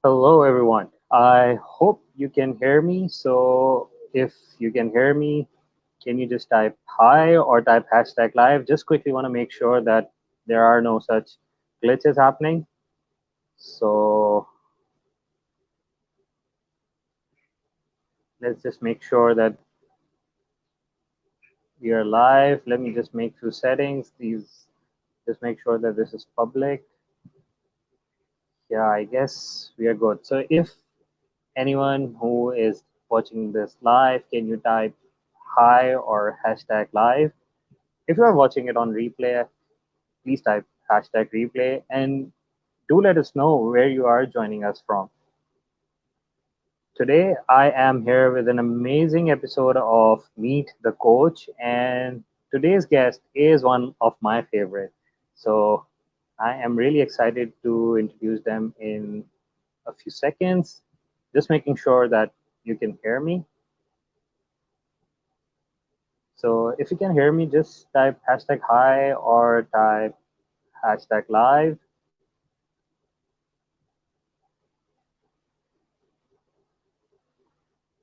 Hello, everyone. I hope you can hear me. So, if you can hear me, can you just type hi or type hashtag live? Just quickly want to make sure that there are no such glitches happening. So, let's just make sure that we are live. Let me just make few settings. Just make sure that this is public. Yeah, I guess we are good. So, if anyone who is watching this live, can you type hi or hashtag live? If you are watching it on replay, please type hashtag replay and do let us know where you are joining us from. Today, I am here with an amazing episode of Meet the Coach, and today's guest is one of my favorite. So, I am really excited to introduce them in a few seconds. Just making sure that you can hear me. So, if you can hear me, just type hashtag hi or type hashtag live.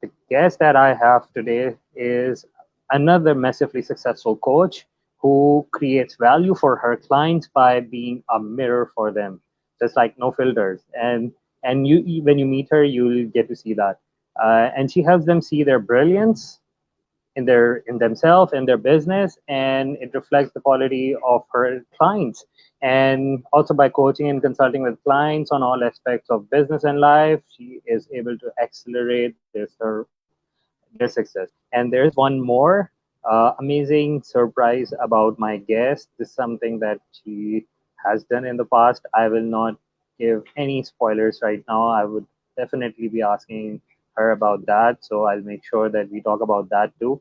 The guest that I have today is another massively successful coach who creates value for her clients by being a mirror for them, just like no filters. And when you meet her, you'll get to see that. And she helps them see their brilliance in themselves in their business, and it reflects the quality of her clients. And also by coaching and consulting with clients on all aspects of business and life, she is able to accelerate their success. And there's one more amazing surprise about my guest. This is something that she has done in the past. I will not give any spoilers right now. I would definitely be asking her about that. So I'll make sure that we talk about that too.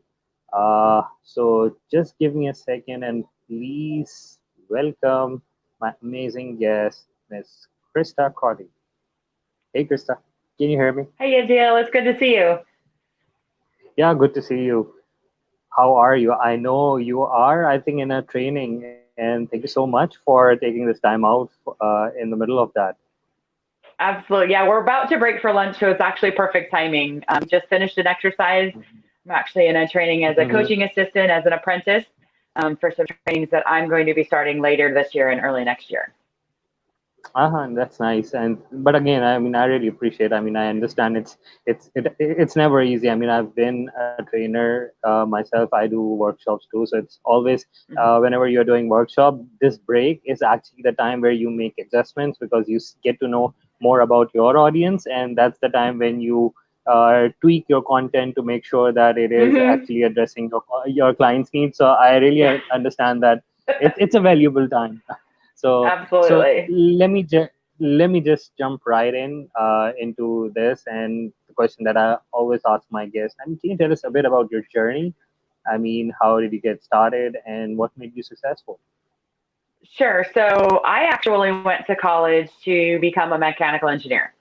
So just give me a second and please welcome my amazing guest, Miss Krista Crotty. Hey, Krista, can you hear me? Hey, Adele, it's good to see you. Yeah, good to see you. How are you? I know you are, I think, in a training, and thank you so much for taking this time out in the middle of that. Absolutely. Yeah, we're about to break for lunch, so it's actually perfect timing. Just finished an exercise. I'm actually in a training as a Hmm. coaching assistant, as an apprentice, for some trainings that I'm going to be starting later this year and early next year. Uh-huh, that's nice. And but again, I mean, I really appreciate. I mean, I understand it's never easy. I mean, I've been a trainer myself. I do workshops too, so it's always Mhm. whenever you're doing workshop, this break is actually the time where you make adjustments because you get to know more about your audience, and that's the time when you tweak your content to make sure that it is Mhm. actually addressing your client's needs. So I really Yeah. understand that it's a valuable time. So Absolutely. let me just jump right in into this and the question that I always ask my guests. I mean, can you tell us a bit about your journey? I mean, how did you get started and what made you successful? Sure. So I actually went to college to become a mechanical engineer.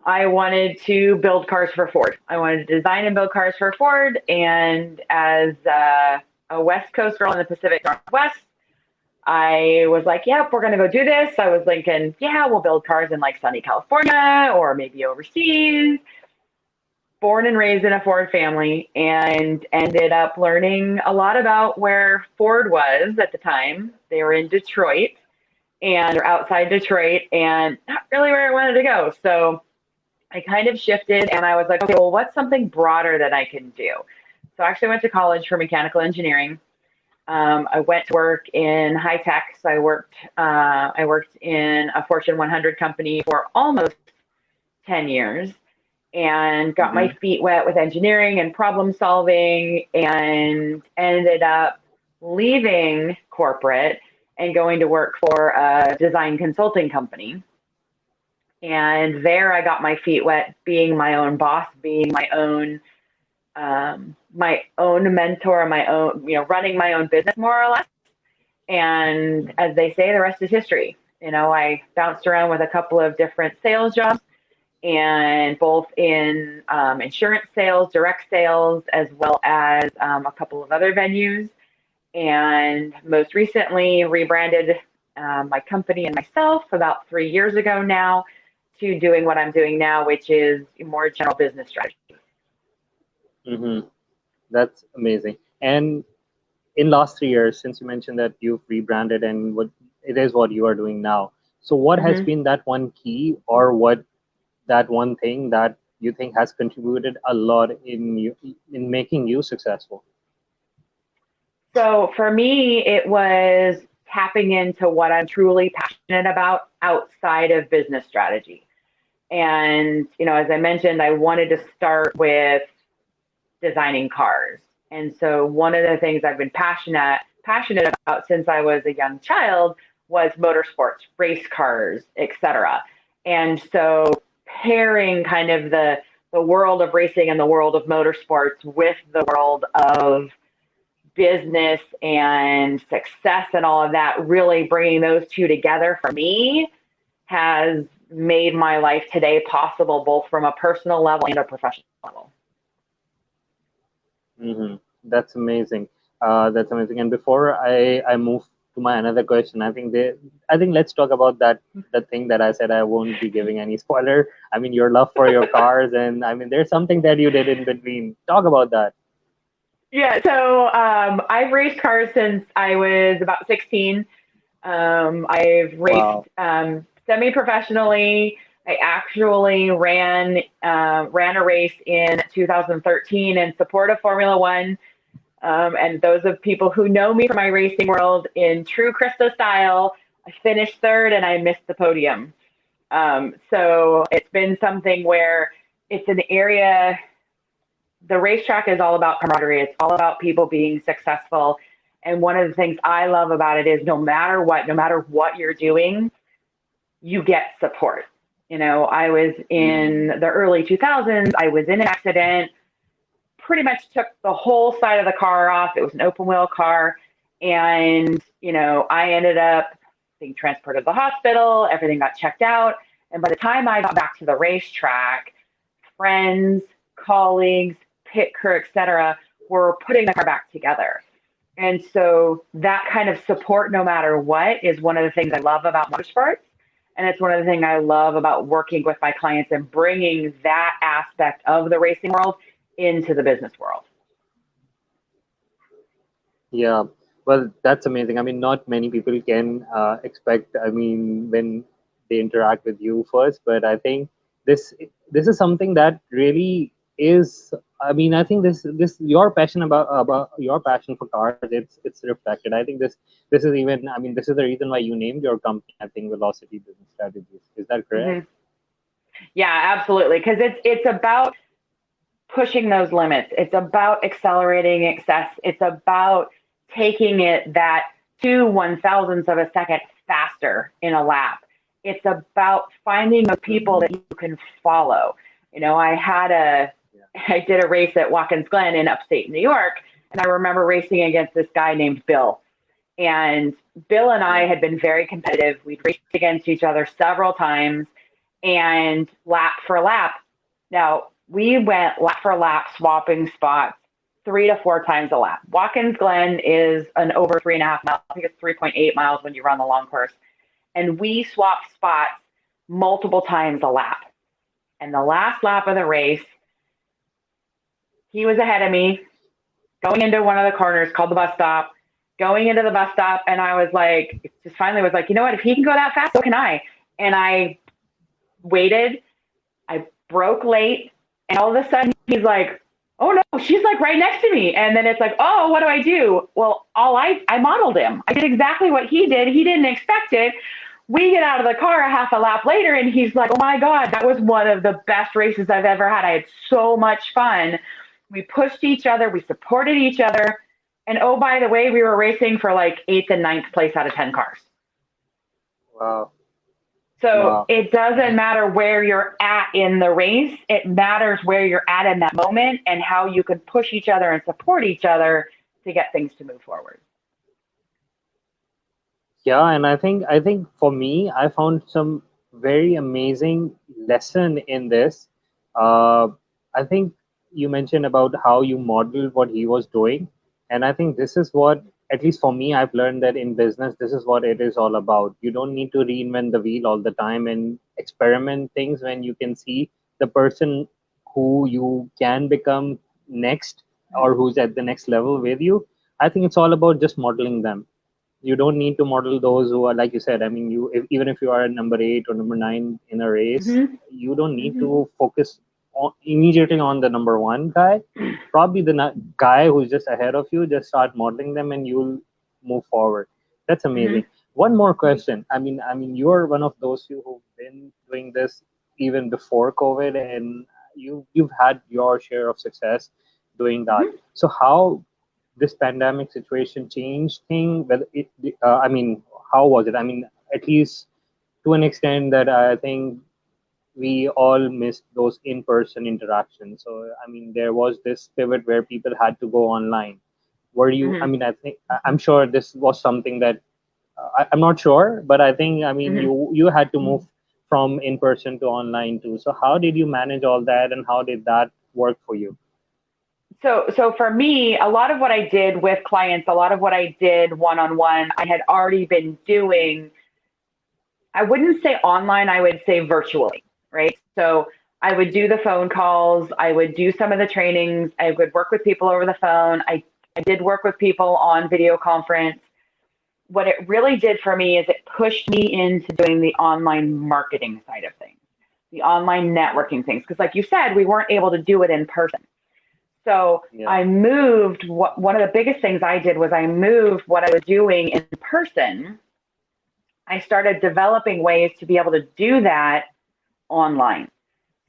I wanted to build cars for Ford. I wanted to design and build cars for Ford. And as a West Coast girl in the Pacific Northwest, I was like, yep, we're going to go do this. I was thinking, yeah, we'll build cars in like sunny California or maybe overseas. Born and raised in a Ford family and ended up learning a lot about where Ford was at the time. They were in Detroit and or outside Detroit and not really where I wanted to go. So I kind of shifted and I was like, okay, well, what's something broader that I can do? So I actually went to college for mechanical engineering. I went to work in high tech. So I worked in a Fortune 100 company for almost 10 years and got my Hmm. feet wet with engineering and problem solving and ended up leaving corporate and going to work for a design consulting company. And there I got my feet wet being my own boss, being my own mentor, my own, running my own business more or less. And as they say, the rest is history. I bounced around with a couple of different sales jobs and both in insurance sales, direct sales, as well as a couple of other venues. And most recently rebranded my company and myself about 3 years ago now to doing what I'm doing now, which is more general business strategy. Mm-hmm. That's amazing. And in last 3 years, since you mentioned that you've rebranded and what it is what you are doing now, so what has Mm-hmm. been that one key, or what that one thing that you think has contributed a lot in you, in making you successful? So for me, it was tapping into what I'm truly passionate about outside of business strategy. And, as I mentioned, I wanted to start with designing cars. And so one of the things I've been passionate about since I was a young child was motorsports, race cars, etc. And so pairing kind of the world of racing and the world of motorsports with the world of business and success and all of that, really bringing those two together for me has made my life today possible, both from a personal level and a professional level. Mm-hmm. That's amazing. That's amazing. And before I move to my another question, I think let's talk about that, the thing that I said I won't be giving any spoiler. I mean, your love for your cars, and I mean, there's something that you did in between. Talk about that. Yeah, so I've raced cars since I was about 16. I've raced Wow. semi-professionally. I actually ran a race in 2013 in support of Formula One. And those of people who know me from my racing world, in true Krista style, I finished third and I missed the podium. So it's been something where it's an area. The racetrack is all about camaraderie. It's all about people being successful. And one of the things I love about it is no matter what you're doing, you get support. I was in the early 2000s. I was in an accident, pretty much took the whole side of the car off. It was an open wheel car. And, I ended up being transported to the hospital. Everything got checked out. And by the time I got back to the racetrack, friends, colleagues, pit crew, etc., were putting the car back together. And so that kind of support, no matter what, is one of the things I love about motorsports. And it's one of the things I love about working with my clients and bringing that aspect of the racing world into the business world. Yeah. Well, that's amazing. I mean, not many people can expect. I mean, when they interact with you first, but I think this this is something that really is. I mean, I think this your passion about your passion for cars. It's reflected. I think this is even. I mean, this is the reason why you named your company, I think, Velocity Business Strategies. Is that correct? Mm-hmm. Yeah, absolutely. Because it's about pushing those limits. It's about accelerating excess. It's about taking it that 2/1000th of a second faster in a lap. It's about finding the people that you can follow. I did a race at Watkins Glen in upstate New York, and I remember racing against this guy named Bill. And Bill and I had been very competitive. We'd raced against each other several times, and lap for lap. Now, we went lap for lap, swapping spots 3 to 4 times a lap. Watkins Glen is an over 3.5 miles. I think it's 3.8 miles when you run the long course. And we swapped spots multiple times a lap. And the last lap of the race, he was ahead of me, going into one of the corners called the bus stop, going into the bus stop. And I was like, just finally was like, you know what? If he can go that fast, so can I. And I waited. I broke late. And all of a sudden, he's like, oh no, she's like right next to me. And then it's like, oh, what do I do? Well, I modeled him. I did exactly what he did. He didn't expect it. We get out of the car a half a lap later, and he's like, oh my God, that was one of the best races I've ever had. I had so much fun. We pushed each other. We supported each other. And oh, by the way, we were racing for like 8th and 9th place out of 10 cars. Wow. So Wow. it doesn't matter where you're at in the race. It matters where you're at in that moment and how you can push each other and support each other to get things to move forward. Yeah, and I think for me, I found some very amazing lesson in this. Uh, I think you mentioned about how you modeled what he was doing, and I think this is what at least for me, I've learned that in business, this is what it is all about. You don't need to reinvent the wheel all the time and experiment things when you can see the person who you can become next or who's at the next level with you. I think it's all about just modeling them. You don't need to model those who are, like you said, I mean, even if you are number 8 or number 9 in a race, Mm-hmm. you don't need Mm-hmm. to focus immediately on the number 1 guy. Probably the guy who's just ahead of you, just start modeling them and you'll move forward. That's Mm-hmm. amazing. One more question. I mean, you're one of those few who've been doing this even before COVID, and you've had your share of success doing that. Mm-hmm. So how this pandemic situation changed thing? Whether I mean, how was it? I mean, at least to an extent that I think we all missed those in-person interactions. So, I mean, there was this pivot where people had to go online. Were you? I Mm-hmm. mean, I'm sure this was something that I'm not sure, but I think, I mean, Mm-hmm. you had to move from in-person to online too. So, how did you manage all that, and how did that work for you? So for me, a lot of what I did with clients, a lot of what I did one on one, I had already been doing. I wouldn't say online, I would say virtually, right? So I would do the phone calls, I would do some of the trainings, I would work with people over the phone. I did work with people on video conference. What it really did for me is it pushed me into doing the online marketing side of things, the online networking things. Because, like you said, we weren't able to do it in person. So Yeah. I moved. One of the biggest things I did was I moved what I was doing in person. I started developing ways to be able to do that online.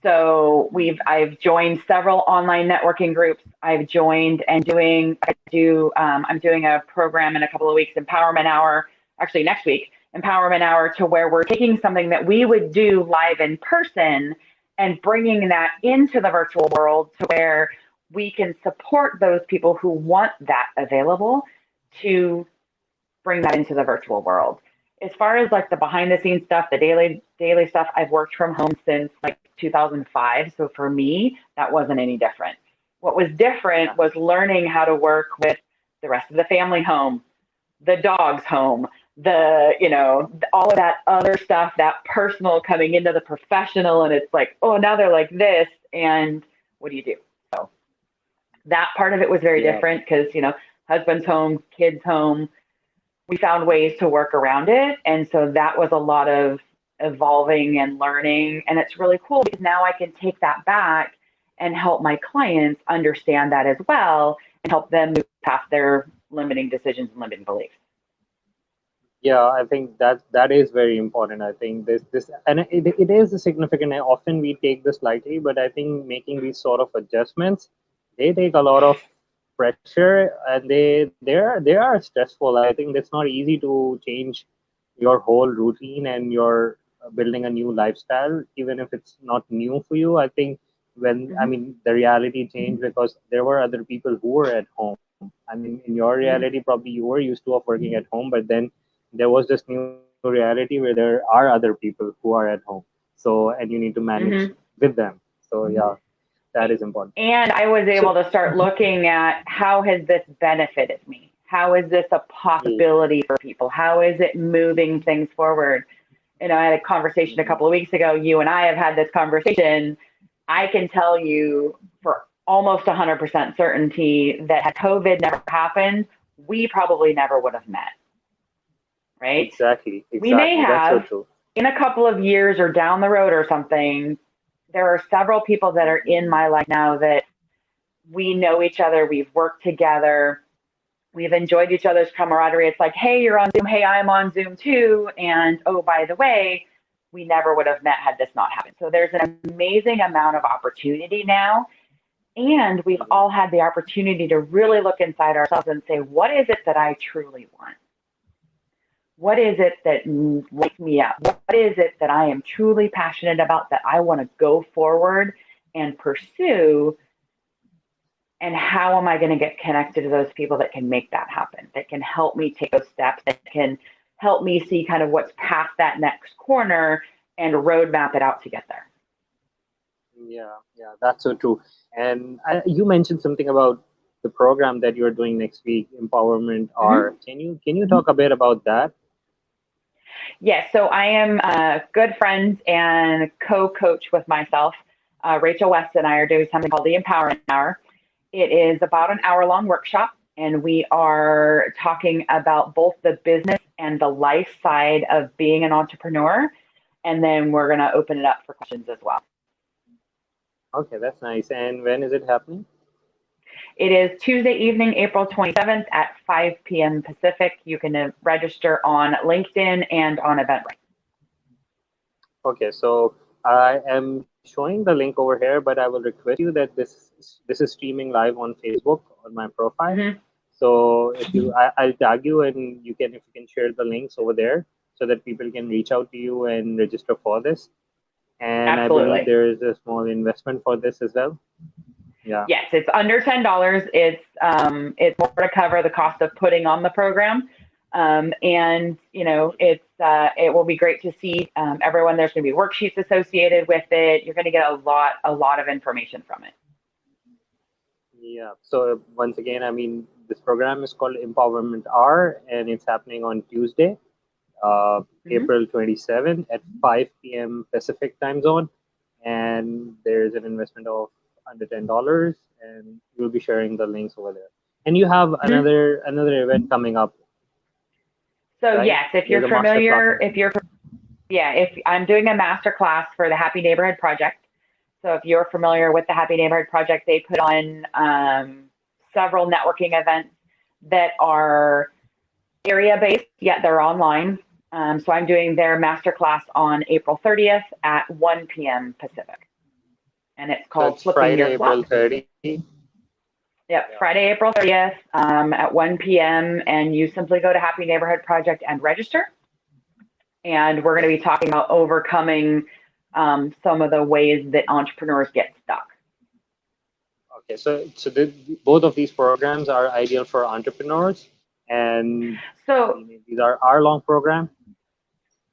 So I've joined several online networking groups. I've joined and I'm doing a program in a couple of weeks, Empowerment Hour, actually next week, Empowerment Hour, to where we're taking something that we would do live in person and bringing that into the virtual world to where we can support those people who want that available to bring that into the virtual world. As far as like the behind the scenes stuff, the daily stuff, I've worked from home since like 2005. So for me, that wasn't any different. What was different was learning how to work with the rest of the family home, the dog's home, all of that other stuff, that personal coming into the professional. And it's like, oh, now they're like this. And what do you do? So that part of it was very Yeah. different because, husband's home, kids home, we found ways to work around it. And so that was a lot of evolving and learning. And it's really cool because now I can take that back and help my clients understand that as well and help them move past their limiting decisions and limiting beliefs. Yeah, I think that is very important. I think this and it is a significant. Often we take this lightly, but I think making these sort of adjustments, they take a lot of pressure, and they are stressful. I think it's not easy to change your whole routine, and you're building a new lifestyle, even if it's not new for you. I think when, I Mm-hmm. mean, the reality changed because there were other people who were at home. I mean, in your reality, Mm-hmm. probably you were used to of working at home, but then there was this new reality where there are other people who are at home. So, and you need to manage Mm-hmm. with them. So, yeah, that is important. And I was So, able to start looking at how has this benefited me? How is this a yeah. possibility for people? How is it moving things forward? I had a conversation a Mhm. couple of weeks ago. You and I have had this conversation. I can tell you for almost 100% certainty that had COVID never happened, we probably never would have met, right? Exactly, We may exactly. That's so have true. in a couple of years or down the road or something. There are several people that are in my life now that we know each other, we've worked together, we've enjoyed each other's camaraderie. It's like, hey, you're on Zoom. Hey, I'm on Zoom too. And oh, by the way, we never would have met had this not happened. So there's an amazing amount of opportunity now. And we've Mhm. all had the opportunity to really look inside ourselves and say, what is it that I truly want? What is it that lights me up? What is it that I am truly passionate about that I want to go forward and pursue? And how am I going to get connected to those people that can make that happen, that can help me take those steps, that can help me see kind of what's past that next corner and roadmap it out to get there. Yeah, yeah, that's so true. And you mentioned something about the program that you're doing next week, Empowerment Mm-hmm. R. Can you talk a bit about that? Yes, so I am good friends and co-coach with myself. Rachel West and I are doing something called the Empowerment Hour. It is about an hour-long workshop, and we are talking about both the business and the life side of being an entrepreneur. And then we're going to open it up for questions as well. Okay, that's nice. And when is it happening? It is Tuesday evening, April 27th at 5 p.m. Pacific. You can register on LinkedIn and on Eventbrite. Okay, so I am showing the link over here, but I will request you that this is streaming live on Facebook on my profile. Mm-hmm. So if I'll tag you, and if you can share the links over there so that people can reach out to you and register for this. And I believe Absolutely. there is a small investment for this as well. Yeah. Yes, it's under $10. It's more to cover the cost of putting on the program, and it will be great to see everyone. There's going to be worksheets associated with it. You're going to get a lot of information from it. Yeah. So once again, I mean, this program is called Empowerment R, and it's happening on Tuesday, Mm-hmm. April 27th at 5 p.m. Pacific time zone. And there's an investment of under $10, and you'll be sharing the links over there. And you have Mm-hmm. another event coming up, So right? yes, if There's you're a master class familiar, event. if I'm doing a master class for the Happy Neighborhood Project. So if you're familiar with the Happy Neighborhood Project, they put on several networking events that are area based, yet they're online. So I'm doing their master class on April 30th at 1 p.m. Pacific, and it's So called it's Flipping Your Friday, Flop. April 30th. Yep, Yeah. Friday, April 30th at 1 p.m. And you simply go to Happy Neighborhood Project and register. And we're going to be talking about overcoming some of the ways that entrepreneurs get stuck. Okay, so both of these programs are ideal for entrepreneurs, and I So mean these are hour-long program.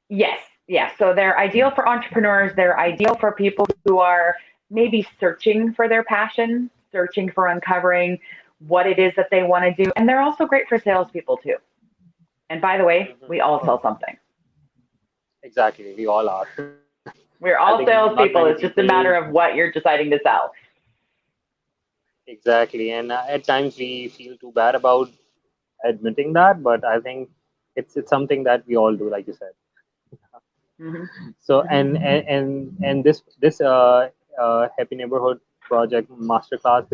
yes, yes. So they're ideal for entrepreneurs. They're ideal for people who are maybe searching for their passion, searching for uncovering what it is that they want to do. And they're also great for salespeople too. And by the way, we all sell something. Exactly, we all are. We're I all think not salespeople. many It's just a matter people. of what you're deciding to sell. Exactly, and at times we feel too bad about admitting that, but I think it's something that we all do, like you said. Hmm. So Hmm. and this Happy Neighborhood Project Masterclass.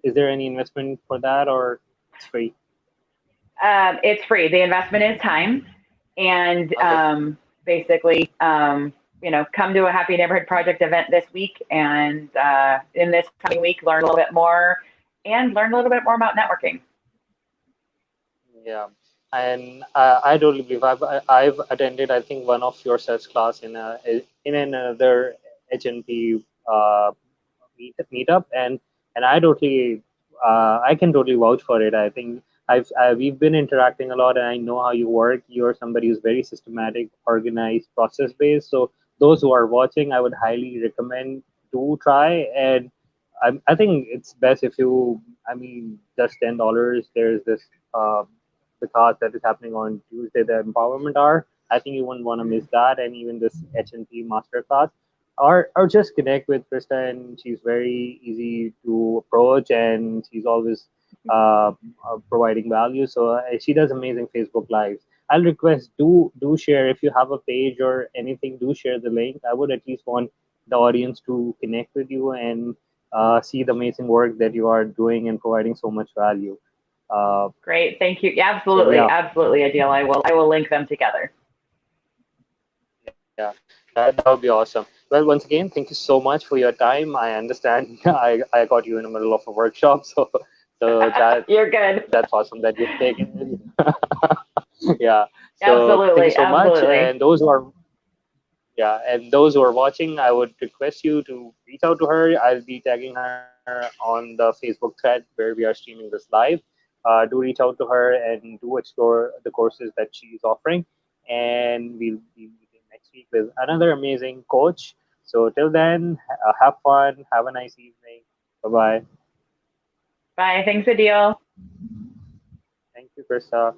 Is there any investment for that, or it's free? It's free. The investment is time, and Okay. basically, come to a Happy Neighborhood Project event this week, and in this coming week, learn a little bit more, and learn a little bit more about networking. Yeah, and I totally believe I've attended, I think, one of your such class in another HNP meetup, and I can totally vouch for it. I think we've been interacting a lot, and I know how you work. You're somebody who's very systematic, organized, process based. So those who are watching, I would highly recommend to try. And I think it's best if you, I mean, just $10. There's this uh, the class that is happening on Tuesday, the Empowerment Hour. I think you wouldn't want to miss that, and even this HNP master class, or just connect with Krista, and she's very easy to approach, and she's always providing value. So she does amazing Facebook lives. I'll request, do share if you have a page or anything. Do share the link. I would at least want the audience to connect with you and see the amazing work that you are doing and providing so much value. Uh, Great, thank you. Yeah, so absolutely, yeah, absolutely, Adil. I will link them together. yeah, that would be awesome. Well, once again, thank you so much for your time. I understand I got you in the middle of a workshop, so You're good. that's awesome that you've taken. Yeah. So thank you Absolutely, so much, absolutely. and those who are watching, I would request you to reach out to her. I'll be tagging her on the Facebook thread where we are streaming this live. Do reach out to her and do explore the courses that she's offering. And we'll be meeting next week with another amazing coach. So till then, have fun, have a nice evening. Bye bye. Bye. Thanks, Adil. Thank you, Krista.